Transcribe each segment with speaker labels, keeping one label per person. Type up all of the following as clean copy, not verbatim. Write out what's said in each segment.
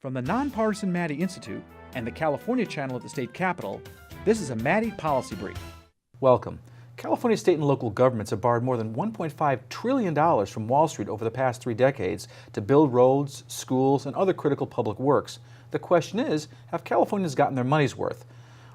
Speaker 1: From the nonpartisan Maddy Institute and the California channel at the state capitol, this is a Maddy Policy Brief. Welcome. California state and local governments have borrowed more than $1.5 trillion from Wall Street over the past 3 decades to build roads, schools, and other critical public works. The question is, have Californians gotten their money's worth?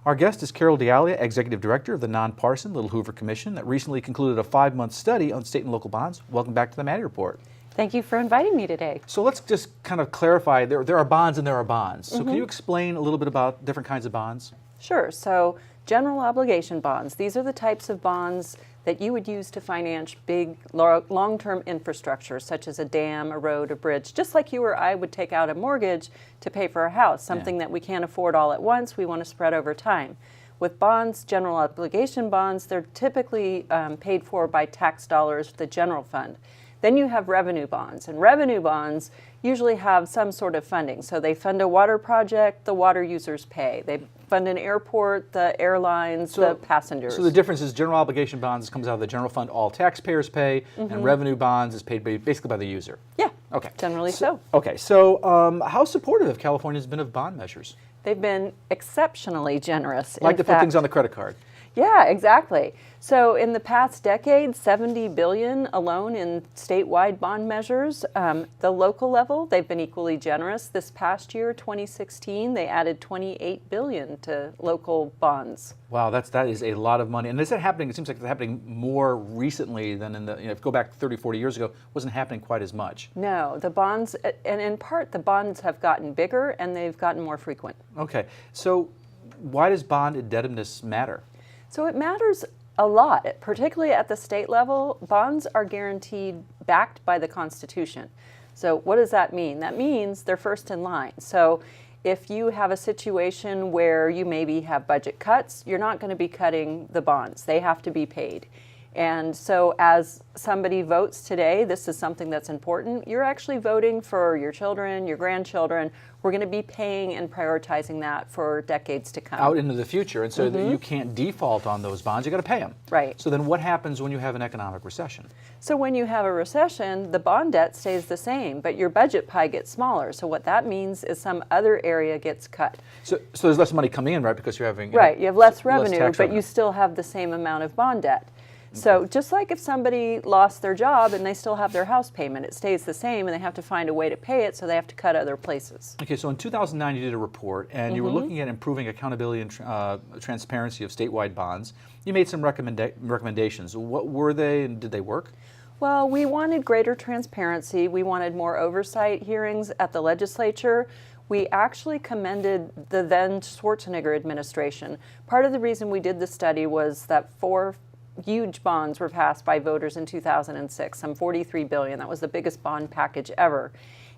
Speaker 1: Our guest is Carole Executive Director of the nonpartisan Little Hoover Commission that recently concluded a 5-month study on state and local bonds. Welcome back to the Maddy Report.
Speaker 2: Thank you for inviting me today.
Speaker 1: So let's just kind of clarify, there are bonds and there are bonds. So can you explain a little bit about different kinds of bonds?
Speaker 2: Sure. So general obligation bonds, these are the types of bonds that you would use to finance big long-term infrastructure, such as a dam, a road, a bridge, just like you or I would take out a mortgage to pay for a house, something that we can't afford all at once, we want to spread over time. With bonds, general obligation bonds, they're typically paid for by tax dollars, the general fund. Then you have revenue bonds, and revenue bonds usually have some sort of funding. So they fund a water project, the water users pay. They fund an airport, the airlines, the passengers.
Speaker 1: So the difference is general obligation bonds comes out of the general fund, all taxpayers pay, and revenue bonds is paid basically by the user.
Speaker 2: Yeah,
Speaker 1: okay.
Speaker 2: Generally so.
Speaker 1: Okay, so how supportive have Californians been of bond measures?
Speaker 2: They've been exceptionally generous.
Speaker 1: Like to put things on the credit card.
Speaker 2: Yeah, exactly. So in the past decade, $70 billion alone in statewide bond measures. The local level, they've been equally generous. This past year, 2016, they added $28 billion to local bonds.
Speaker 1: Wow, that is a lot of money. And is that happening? It seems like it's happening more recently than in the, if you go back 30, 40 years ago, it wasn't happening quite as much.
Speaker 2: No, the bonds, and in part, the bonds have gotten bigger and they've gotten more frequent.
Speaker 1: Okay, so why does bond indebtedness matter?
Speaker 2: So it matters a lot, particularly at the state level. Bonds are guaranteed backed by the Constitution. So what does that mean? That means they're first in line. So if you have a situation where you maybe have budget cuts, you're not going to be cutting the bonds. They have to be paid. And so as somebody votes today, this is something that's important. You're actually voting for your children, your grandchildren. We're going to be paying and prioritizing that for decades to come.
Speaker 1: Out into the future. And so you can't default on those bonds. You got to pay them.
Speaker 2: Right.
Speaker 1: So then what happens when you have an economic recession?
Speaker 2: So when you have a recession, the bond debt stays the same, but your budget pie gets smaller. So what that means is some other area gets cut.
Speaker 1: So there's less money coming in, right? Because you're having...
Speaker 2: Right. You have less revenue, but
Speaker 1: revenue.
Speaker 2: you still have the same amount of bond debt. So just like if somebody lost their job and they still have their house payment, it stays the same and they have to find a way to pay it, so they have to cut other places. Okay, so in 2009 you did a report and you were looking at improving accountability and transparency of statewide bonds. You made some recommendations. What were they and did they work? Well, we wanted greater transparency. We wanted more oversight hearings at the legislature. We actually commended the then Schwarzenegger administration. Part of the reason we did the study was that 4 huge bonds were passed by voters in 2006, some $43 billion. That was the biggest bond package ever.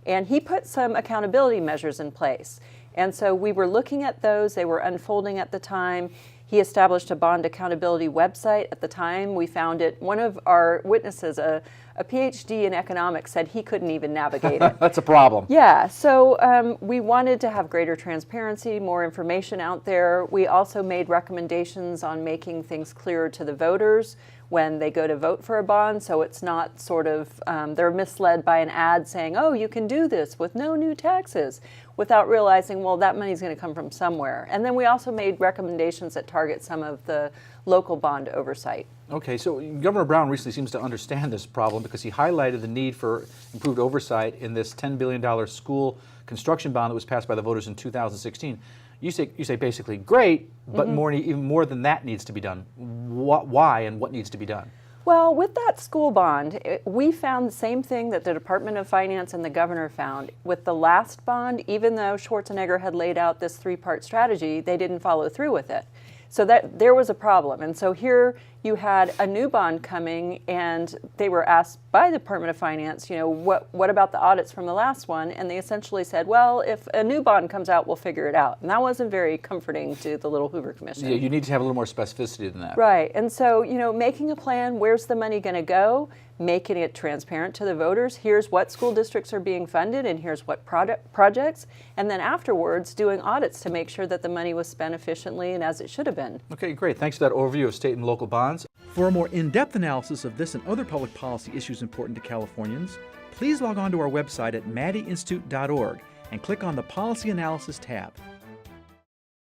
Speaker 2: And he put some accountability measures in place. And so we were looking at those. They were unfolding at the time. He established a bond accountability website at the time. We found it. One of our witnesses, a PhD in economics, said he couldn't even navigate it.
Speaker 1: That's a problem.
Speaker 2: Yeah, so we wanted to have greater transparency, more information out there. We also made recommendations on making things clearer to the voters when they go to vote for a bond, so it's not sort of, they're misled by an ad saying, oh, you can do this with no new taxes, without realizing, well, that money's going to come from somewhere. And then we also made recommendations that target some of the local bond oversight.
Speaker 1: Okay, so Governor Brown recently seems to understand this problem because he highlighted the need for improved oversight in this $10 billion school construction bond that was passed by the voters in 2016. You say basically great, but even more than that needs to be done. Why and what needs to be done?
Speaker 2: Well, with that school bond, we found the same thing that the Department of Finance and the governor found. With the last bond, even though Schwarzenegger had laid out this 3-part strategy, they didn't follow through with it. So that there was a problem. And so here you had a new bond coming, and they were asked by the Department of Finance, you know, what about the audits from the last one? And they essentially said, well, if a new bond comes out, we'll figure it out. And that wasn't very comforting to the Little Hoover Commission.
Speaker 1: Yeah, you need to have a little more specificity than that.
Speaker 2: Right. And so, you know, making a plan, where's the money going to go? Making it transparent to the voters. Here's what school districts are being funded and here's what projects. And then afterwards doing audits to make sure that the money was spent efficiently and as it should have been.
Speaker 1: Okay, great. Thanks for that overview of state and local bonds. For a more in-depth analysis of this and other public policy issues important to Californians, please log on to our website at maddyinstitute.org and click on the Policy Analysis tab.